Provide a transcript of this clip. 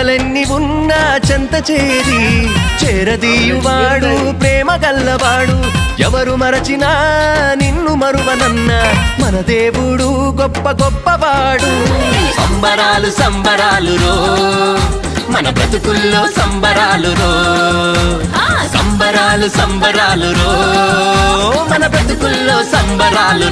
చింతలెన్ని ఉన్నా చెంత చేరి చేరదీయువాడు ప్రేమ గల్లవాడు ఎవరు మరచినా నిన్ను మరువనన్న మన దేవుడు గొప్ప గొప్పవాడు సంబరాలు సంబరాలు రో మన బ్రతుకుల్లో సంబరాలు రో సంబరాలు సంబరాలు రో మన బ్రతుకుల్లో సంబరాలు